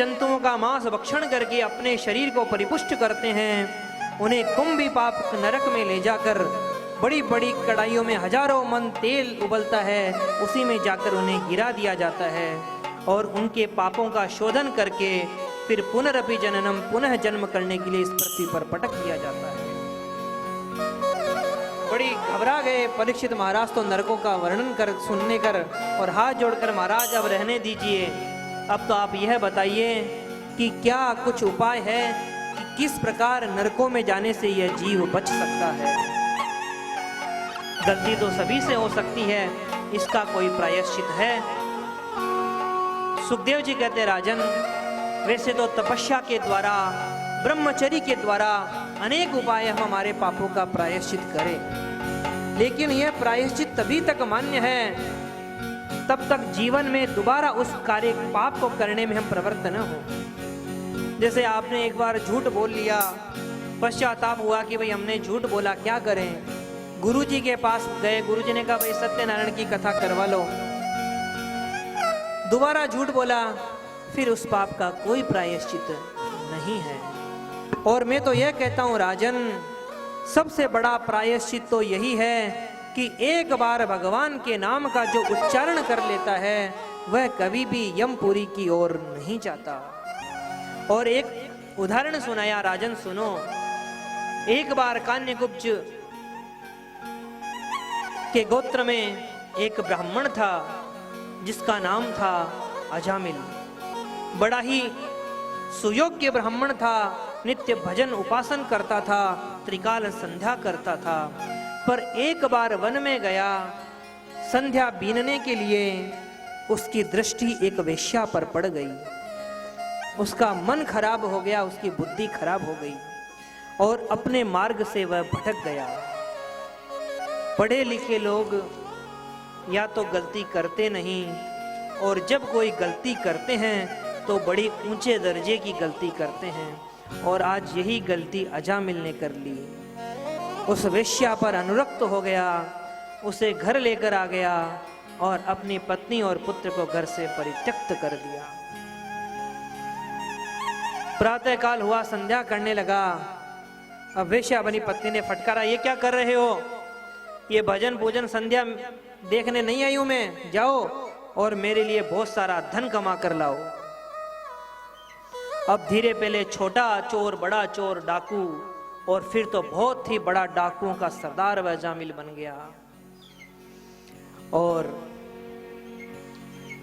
जंतुओं का मांस भक्षण करके अपने शरीर को परिपुष्ट करते हैं, उन्हें कुंभी पाप नरक में ले जाकर बड़ी बड़ी कढ़ाइयों में हजारों मन तेल उबलता है, उसी में जाकर उन्हें गिरा दिया जाता है और उनके पापों का शोधन करके फिर पुनरपि जननम पुनः जन्म करने के लिए इस पृथ्वी पर पटक दिया जाता है। बड़ी घबरा गए परीक्षित महाराज तो नरकों का वर्णन कर सुनने कर और हाथ जोड़कर, महाराज अब रहने दीजिए, अब तो आप यह बताइए कि क्या कुछ उपाय है कि किस प्रकार नरकों में जाने से यह जीव बच सकता है। गलती तो सभी से हो सकती है, इसका कोई प्रायश्चित है? सुखदेव जी कहते, राजन वैसे तो तपस्या के द्वारा, ब्रह्मचर्य के द्वारा अनेक उपाय हम हमारे पापों का प्रायश्चित करें, लेकिन यह प्रायश्चित तभी तक मान्य है तब तक जीवन में दोबारा उस कार्य पाप को करने में हम प्रवृत्त न हो। जैसे आपने एक बार झूठ बोल लिया, पश्चाताप हुआ कि भाई हमने झूठ बोला, क्या करें? गुरुजी के पास गए, गुरुजी ने कहा भाई सत्यनारायण की कथा करवा लो। दोबारा झूठ बोला, फिर उस पाप का कोई प्रायश्चित नहीं है। और मैं तो यह कहता हूं राजन, सबसे बड़ा प्रायश्चित तो यही है कि एक बार भगवान के नाम का जो उच्चारण कर लेता है वह कभी भी यमपुरी की ओर नहीं जाता। और एक उदाहरण सुनाया, राजन सुनो। एक बार कान्यकुब्ज के गोत्र में एक ब्राह्मण था जिसका नाम था अजामिल। बड़ा ही सुयोग्य ब्राह्मण था, नित्य भजन उपासन करता था, त्रिकाल संध्या करता था। पर एक बार वन में गया संध्या बीनने के लिए, उसकी दृष्टि एक वेश्या पर पड़ गई। उसका मन खराब हो गया, उसकी बुद्धि खराब हो गई और अपने मार्ग से वह भटक गया। पढ़े लिखे लोग या तो गलती करते नहीं, और जब कोई गलती करते हैं तो बड़ी ऊंचे दर्जे की गलती करते हैं। और आज यही गलती अजामिल ने कर ली। उस वेश्या पर अनुरक्त हो गया, उसे घर लेकर आ गया और अपनी पत्नी और पुत्र को घर से परित्यक्त कर दिया। प्रातः काल हुआ, संध्या करने लगा। अब वेश्या बनी पत्नी ने फटकारा, ये क्या कर रहे हो? ये भजन पूजन संध्या देखने नहीं आई हूं मैं, जाओ और मेरे लिए बहुत सारा धन कमा कर लाओ। अब धीरे पहले छोटा चोर, बड़ा चोर, डाकू, और फिर तो बहुत ही बड़ा डाकुओं का सरदार वह अजामिल बन गया। और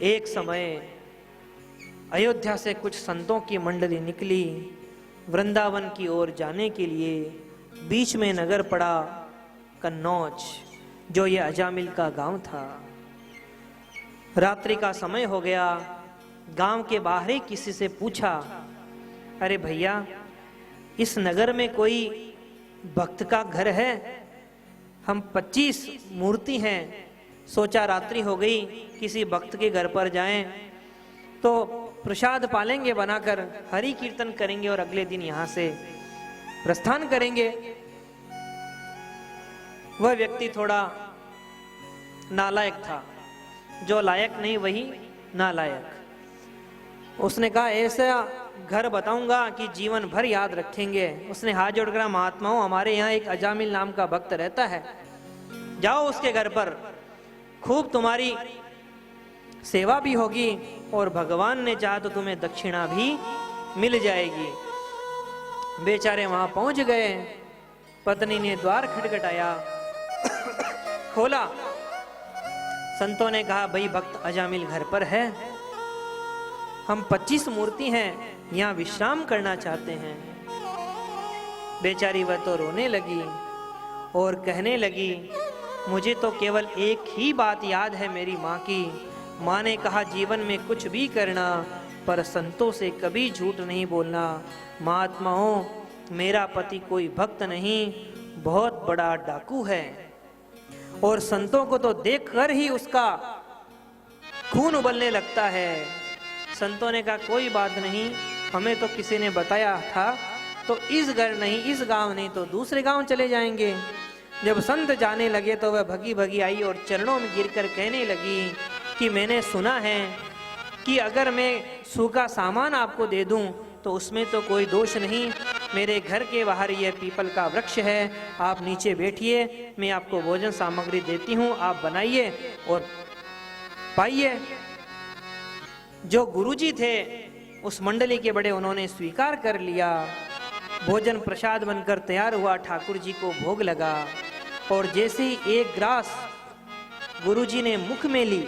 एक समय अयोध्या से कुछ संतों की मंडली निकली वृंदावन की ओर जाने के लिए। बीच में नगर पड़ा कन्नौज, जो ये अजामिल का गांव था। रात्रि का समय हो गया। गांव के बाहर ही किसी से पूछा, अरे भैया, इस नगर में कोई भक्त का घर है? हम 25 मूर्ति हैं, सोचा रात्रि हो गई, किसी भक्त के घर पर जाएं तो प्रसाद पालेंगे बनाकर, हरि कीर्तन करेंगे और अगले दिन यहां से प्रस्थान करेंगे। वह व्यक्ति थोड़ा नालायक था, जो लायक नहीं वही नालायक। उसने कहा, ऐसा घर बताऊंगा कि जीवन भर याद रखेंगे। उसने हाथ जोड़कर, महात्माओं, हमारे यहाँ एक अजामिल नाम का भक्त रहता है, जाओ उसके घर पर, खूब तुम्हारी सेवा भी होगी और भगवान ने चाहा तो तुम्हें दक्षिणा भी मिल जाएगी। बेचारे वहां पहुंच गए। पत्नी ने द्वार खटखटाया, खोला। संतों ने कहा, भाई भक्त अजामिल घर पर है, हम 25 मूर्ति हैं, यहाँ विश्राम करना चाहते हैं। बेचारी वह तो रोने लगी और कहने लगी, मुझे तो केवल एक ही बात याद है मेरी माँ की। माँ ने कहा, जीवन में कुछ भी करना पर संतों से कभी झूठ नहीं बोलना। महात्माओं, मेरा पति कोई भक्त नहीं, बहुत बड़ा डाकू है, और संतों को तो देखकर ही उसका खून उबलने लगता है। संतों ने कहा, कोई बात नहीं, हमें तो किसी ने बताया था, तो इस घर नहीं, इस गांव नहीं तो दूसरे गांव चले जाएंगे। जब संत जाने लगे तो वह भगी भगी आई और चरणों में गिरकर कहने लगी कि मैंने सुना है कि अगर मैं सूखा सामान आपको दे दूं तो उसमें तो कोई दोष नहीं। मेरे घर के बाहर यह पीपल का वृक्ष है, आप नीचे बैठिए, मैं आपको भोजन सामग्री देती हूँ, आप बनाइए और पाइए। जो गुरुजी थे उस मंडली के बड़े, उन्होंने स्वीकार कर लिया। भोजन प्रसाद बनकर तैयार हुआ, ठाकुर जी को भोग लगा और जैसे ही एक ग्रास गुरुजी ने मुख में ली,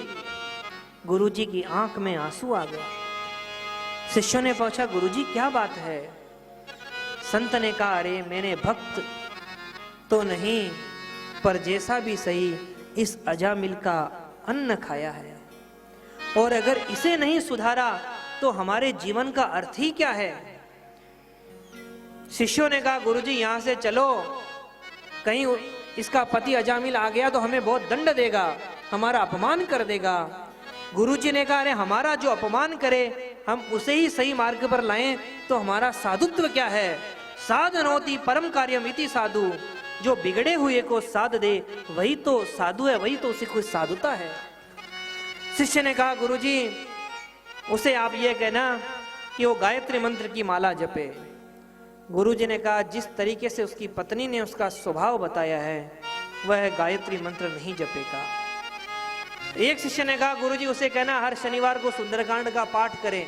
गुरुजी की आंख में आंसू आ गए। शिष्यों ने पूछा, गुरुजी क्या बात है? संत ने कहा, अरे मैंने भक्त तो नहीं, पर जैसा भी सही इस अजामिल का अन्न खाया है, और अगर इसे नहीं सुधारा तो हमारे जीवन का अर्थ ही क्या है? शिष्यों ने कहा, गुरुजी यहां से चलो, कहीं इसका पति अजामिल आ गया तो हमें बहुत दंड देगा, हमारा अपमान कर देगा। गुरुजी ने कहा, अरे हमारा जो अपमान करे हम उसे ही सही मार्ग पर लाएं तो हमारा साधुत्व क्या है? साधनोति परम कार्यमिति साधु, जो बिगड़े हुए को साध दे वही तो साधु है, वही तो उसे कोई साधुता है। शिष्य ने कहा, गुरुजी उसे आप ये कहना कि वो गायत्री मंत्र की माला जपे। गुरुजी ने कहा, जिस तरीके से उसकी पत्नी ने उसका स्वभाव बताया है वह गायत्री मंत्र नहीं जपेगा। एक शिष्य ने कहा, गुरुजी उसे कहना हर शनिवार को सुंदरकांड का पाठ करे।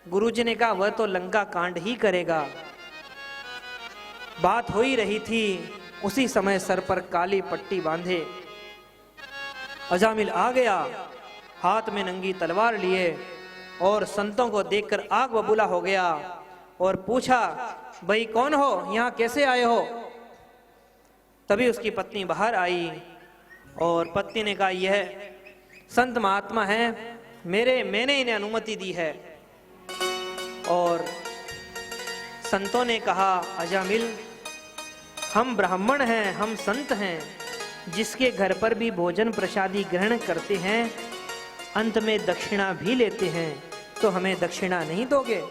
गुरुजी ने कहा, वह तो लंका कांड ही करेगा। बात हो ही रही थी, उसी समय सर पर काली पट्टी बांधे अजामिल आ गया, हाथ में नंगी तलवार लिए और संतों को देखकर आग बबूला हो गया और पूछा, भाई कौन हो, यहां कैसे आए हो? तभी उसकी पत्नी बाहर आई और पत्नी ने कहा, यह संत महात्मा है, मैंने इन्हें अनुमति दी है। और संतों ने कहा, अजामिल हम ब्राह्मण हैं, हम संत हैं, जिसके घर पर भी भोजन प्रसादी ग्रहण करते हैं, अंत में दक्षिणा भी लेते हैं, तो हमें दक्षिणा नहीं दोगे?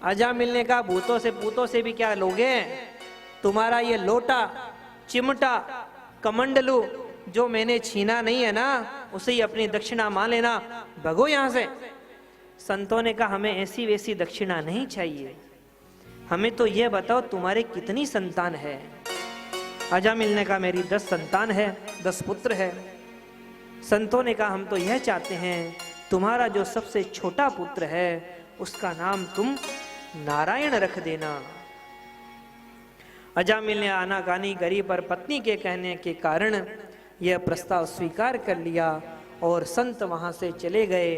अजामिल ने कहा, भूतों से पूतों से भी क्या लोगे? तुम्हारा ये लोटा, चिमटा, कमंडलू जो मैंने छीना नहीं है ना, उसे ही अपनी दक्षिणा मान लेना, भगो यहां से। संतों ने कहा, हमें ऐसी वैसी दक्षिणा नहीं चाहिए, हमें तो यह बताओ तुम्हारे कितनी संतान है? अजामिल ने कहा, मेरी 10 संतान है, 10 पुत्र है। संतों ने कहा, हम तो यह चाहते हैं तुम्हारा जो सबसे छोटा पुत्र है उसका नाम तुम नारायण रख देना। अजामिल ने आनाकानी करी, पर पत्नी के कहने के कारण यह प्रस्ताव स्वीकार कर लिया और संत वहां से चले गए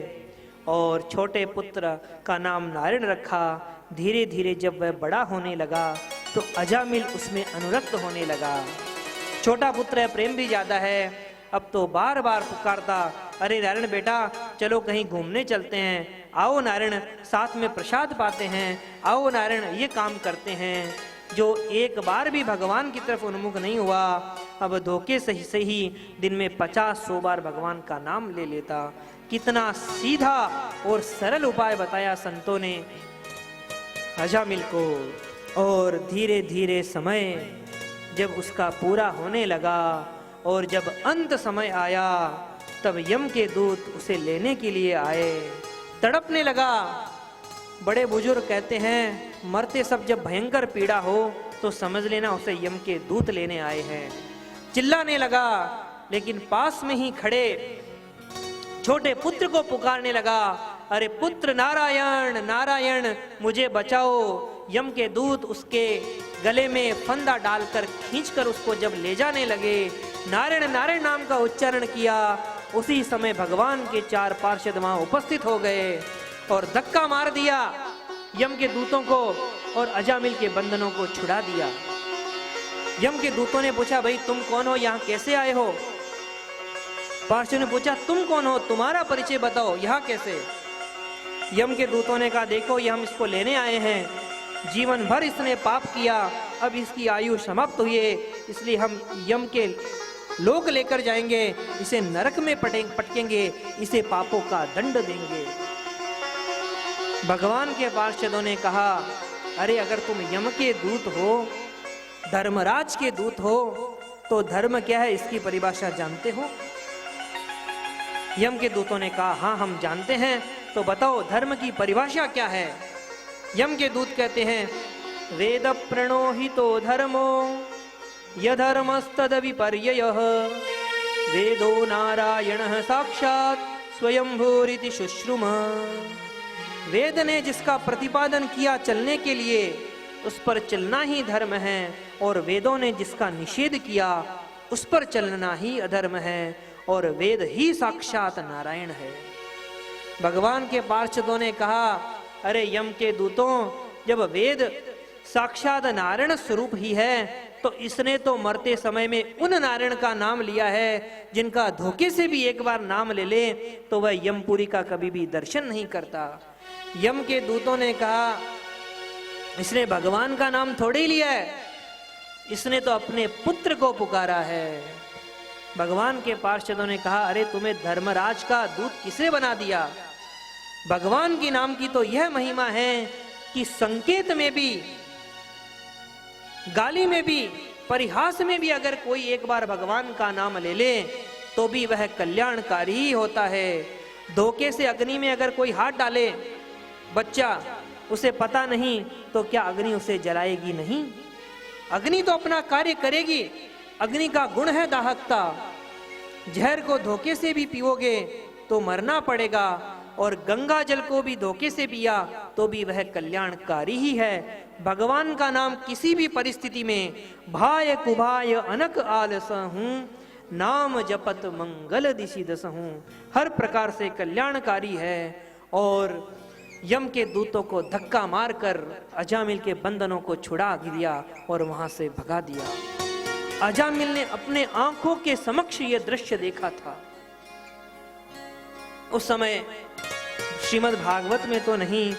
और छोटे पुत्र का नाम नारायण रखा। धीरे धीरे जब वह बड़ा होने लगा तो अजामिल उसमें अनुरक्त होने लगा। छोटा पुत्र है, प्रेम भी ज्यादा है, अब तो बार बार पुकारता, अरे नारायण बेटा चलो कहीं घूमने चलते हैं, आओ नारायण साथ में प्रसाद पाते हैं, आओ नारायण ये काम करते हैं। जो एक बार भी भगवान की तरफ उन्मुख नहीं हुआ, अब धोखे से ही दिन में 50-100 बार भगवान का नाम ले लेता। कितना सीधा और सरल उपाय बताया संतों ने अजामिल को। और धीरे धीरे समय जब उसका पूरा होने लगा और जब अंत समय आया, तब यम के दूत उसे लेने के लिए आए। तड़पने लगा। बड़े बुजुर्ग कहते हैं, मरते सब जब भयंकर पीड़ा हो तो समझ लेना उसे यम के दूत लेने आए हैं। चिल्लाने लगा, लेकिन पास में ही खड़े छोटे पुत्र को पुकारने लगा, अरे पुत्र नारायण नारायण मुझे बचाओ। यम के दूत उसके गले में फंदा डालकर खींचकर उसको जब ले जाने लगे, नारायण नारायण नाम का उच्चारण किया। उसी समय भगवान के 4 पार्षद वहां उपस्थित हो गए और धक्का मार दिया यम के दूतों को और अजामिल के बंधनों को छुड़ा दिया। यम के दूतों ने पूछा, भाई तुम कौन हो, यहाँ कैसे आए हो? पार्षद ने पूछा, तुम कौन हो, तुम्हारा परिचय बताओ, यहाँ कैसे? यम के दूतों ने कहा, देखो ये हम इसको लेने आए हैं, जीवन भर इसने पाप किया, अब इसकी आयु समाप्त हुई है, इसलिए हम यम के लोक लेकर जाएंगे, इसे नरक में पटकेंगे, इसे पापों का दंड देंगे। भगवान के पार्षदों ने कहा, अरे अगर तुम यम के दूत हो, धर्मराज के दूत हो, तो धर्म क्या है इसकी परिभाषा जानते हो? यम के दूतों ने कहा, हाँ हम जानते हैं, तो बताओ धर्म की परिभाषा क्या है। यम के दूत कहते हैं, वेद प्रणोहितो धर्मो यधर्मस्तद विपर्ययः वेदो नारायणः साक्षात् स्वयंभूरिति शुश्रुम। वेद ने जिसका प्रतिपादन किया चलने के लिए, उस पर चलना ही धर्म है, और वेदों ने जिसका निषेध किया उस पर चलना ही अधर्म है, और वेद ही साक्षात नारायण है। भगवान के पार्षदों ने कहा, अरे यम के दूतों, जब वेद साक्षात नारायण स्वरूप ही है, तो इसने तो मरते समय में उन नारायण का नाम लिया है जिनका धोखे से भी एक बार नाम ले ले तो वह यमपुरी का कभी भी दर्शन नहीं करता। यम के दूतों ने कहा, इसने भगवान का नाम थोड़े ही लिया है, इसने तो अपने पुत्र को पुकारा है। भगवान के पार्षदों ने कहा, अरे तुम्हें धर्मराज का दूत किसने बना दिया? भगवान के नाम की तो यह महिमा है कि संकेत में भी, गाली में भी, परिहास में भी अगर कोई एक बार भगवान का नाम ले ले तो भी वह कल्याणकारी ही होता है। धोखे से अग्नि में अगर कोई हाथ डाले बच्चा, उसे पता नहीं, तो क्या अग्नि उसे जलाएगी नहीं? अग्नि तो अपना कार्य करेगी। अग्नि का गुण है दाहकता। जहर को धोखे से भी पियोगे तो मरना पड़ेगा, और गंगा जल को भी धोखे से पिया तो भी वह कल्याणकारी ही है। भगवान का नाम किसी भी परिस्थिति में भाय कुभाय अनक आलस हूं, नाम जपत मंगल दिशि दस हूं, हर प्रकार से कल्याणकारी है। और यम के दूतों को धक्का मारकर अजामिल के बंधनों को छुड़ा दिया और वहां से भगा दिया। अजामिल ने अपने आंखों के समक्ष यह दृश्य देखा था। उस समय श्रीमद् भागवत में तो नहीं,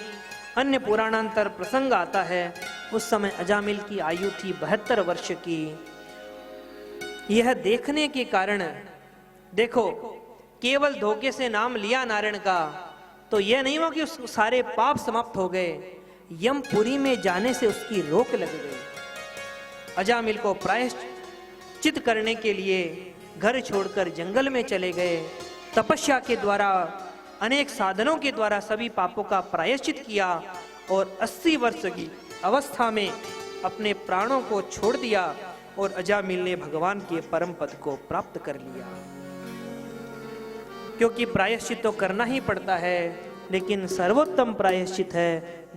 अन्य पुराणांतर प्रसंग आता है। उस समय अजामिल की आयु थी 72 वर्ष की। यह देखने के कारण, देखो, केवल धोखे से नाम लिया नारायण का तो यह नहीं हुआ कि उस सारे पाप समाप्त हो गए, यमपुरी में जाने से उसकी रोक लग गई। अजामिल को प्रायश्चित करने के लिए घर छोड़कर जंगल में चले गए। तपस्या के द्वारा, अनेक साधनों के द्वारा सभी पापों का प्रायश्चित किया और 80 वर्ष की अवस्था में अपने प्राणों को छोड़ दिया और अजामिल ने भगवान के परम पद को प्राप्त कर लिया। क्योंकि प्रायश्चित तो करना ही पड़ता है, लेकिन सर्वोत्तम प्रायश्चित है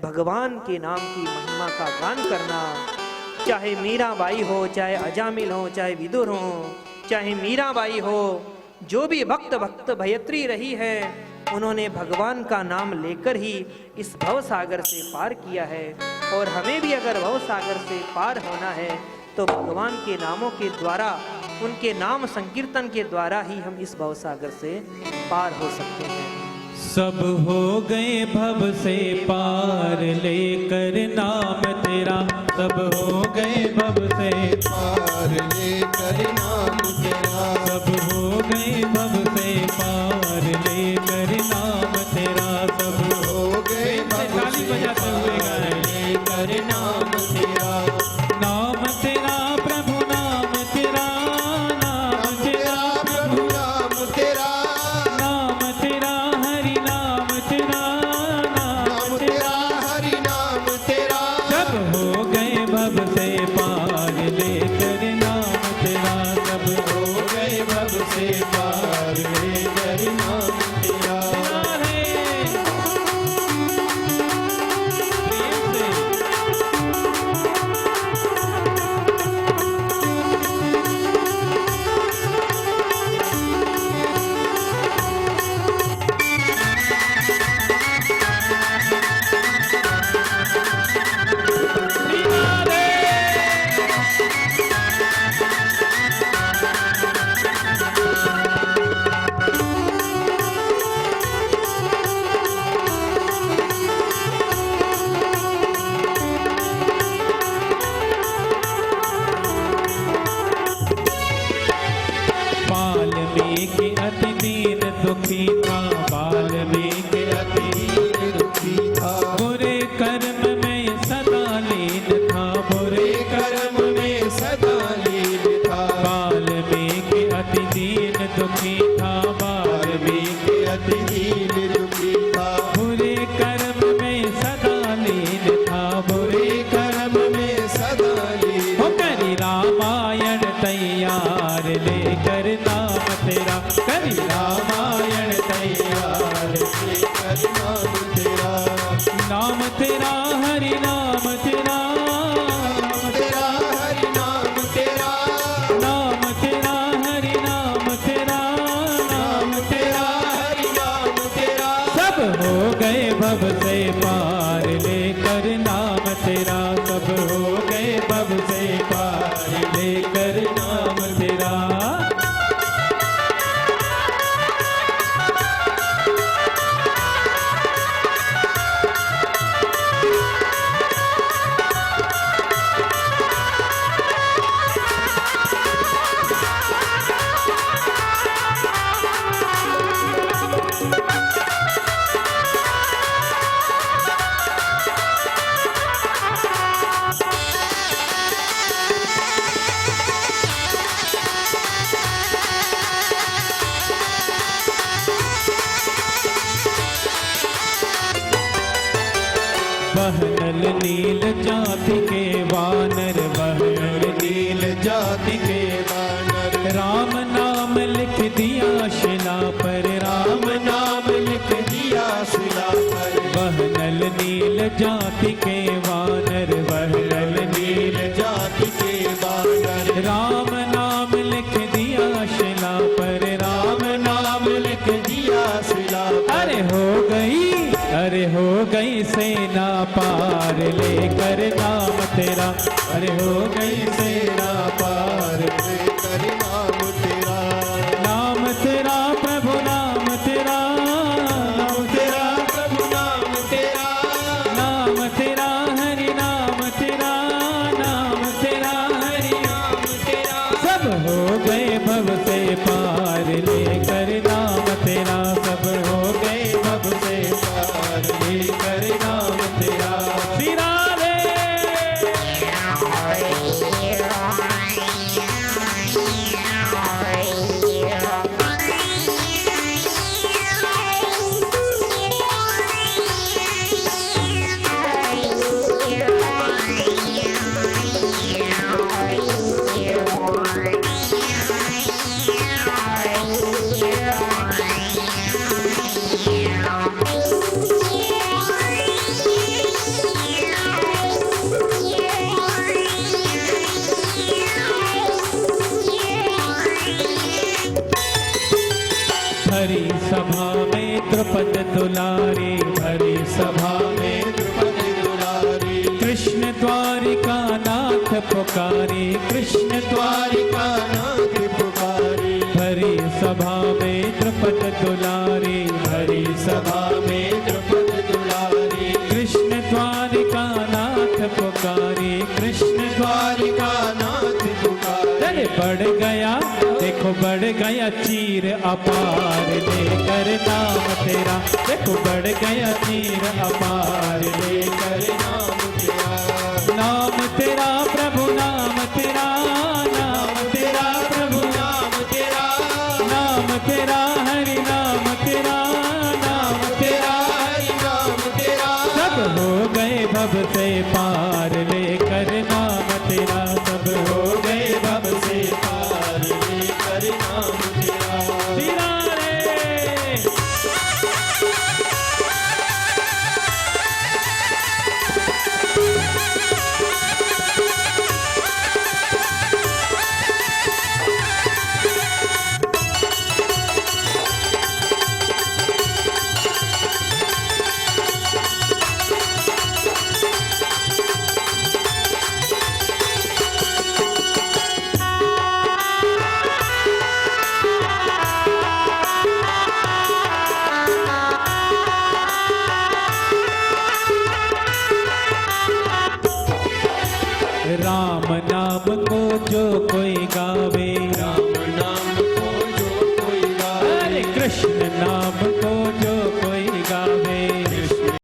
भगवान के नाम की महिमा का गान करना। चाहे मीराबाई हो, चाहे अजामिल हो, चाहे विदुर हो, चाहे मीराबाई हो, जो भी भक्त भयत्री रही है, उन्होंने भगवान का नाम लेकर ही इस भव सागर से पार किया है। और हमें भी अगर भव सागर से पार होना है तो भगवान के नामों के द्वारा, उनके नाम संकीर्तन के द्वारा ही हम इस भव सागर से पार हो सकते हैं। सब हो गए भव से पार लेकर नाम तेरा, सब हो गए भव से पार लेकर नाम तेरा, सब हो गए भव से पार लेकर नाम तेरा, सब हो गए भव ताली से बजाते हुए पार गाएं। लेकर नाम तेरा, नाम तेरा प्रभु नाम तेरा, नाम तेरा प्रभु नाम तेरा, नाम तेरा हरि नाम तेरा, नाम तेरा हरि नाम तेरा, सब हो गए भव से पार लेकर नाम तेरा, सब हो गए भव से पार लेकर नाम तेरा। तेरा है। तेरा हरि नाम तेरा, तेरा हरि नाम तेरा, नाम तेरा हरि नाम तेरा, नाम तेरा हरि नाम तेरा। सब हो गए भव से पार लेकर नाम तेरा, सब हो गए भव से पार लेकर नाम तेरा। बहनल नील जाति के वानर, बहनल नील जाति के वानर, राम नाम लिख दिया शिला पर, राम नाम लिख दिया शिला पर। बहनल नील जाति के वानर, बहनल नील जाति के वानर, राम नाम लिख दिया शिला पर, राम नाम लिख दिया शिला पर। अरे हो गई सेना पार लेकर नाम तेरा, अरे हो गई सेना पार लेकर नाम तेरा, नाम तेरा प्रभु नाम तेरा, नाम तेरा प्रभु नाम तेरा, नाम तेरा हरि नाम तेरा, नाम तेरा हरि नाम तेरा। सब हो गए भव से पार लेकर नाम तेरा, सब हो गए भव से पार लेकर नाम तेरा। श्री राधे। हरि सभा में द्रुपद दुलारी, हरि सभा में द्रुपद दुलारी, कृष्ण द्वारिका नाथ पुकारी, कृष्ण द्वारिका नाथ पुकारी। हरि सभा में द्रुपद दुलारी, हरि सभा में द्रुपद दुलारी, कृष्ण द्वारिका नाथ पुकारी, कृष्ण द्वारिका नाथ पुकारी। अरे बढ़ गया देखो बढ़ गया चीर अपार लेकर नाम तेरा, देखो बढ़ गया चीर अपार लेकर नाम तेरा, नाम तेरा प्रभु नाम तेरा, नाम तेरा प्रभु नाम तेरा, नाम तेरा हरि नाम तेरा, नाम तेरा हरि नाम तेरा। सब हो गए भव से पार लेकर नाम तेरा, सब हो गए भव से पार लेकर नाम तेरा। तेरा रे राम नाम को जो कोई गावे, राम नाम को जो कोई गावे, अरे कृष्ण नाम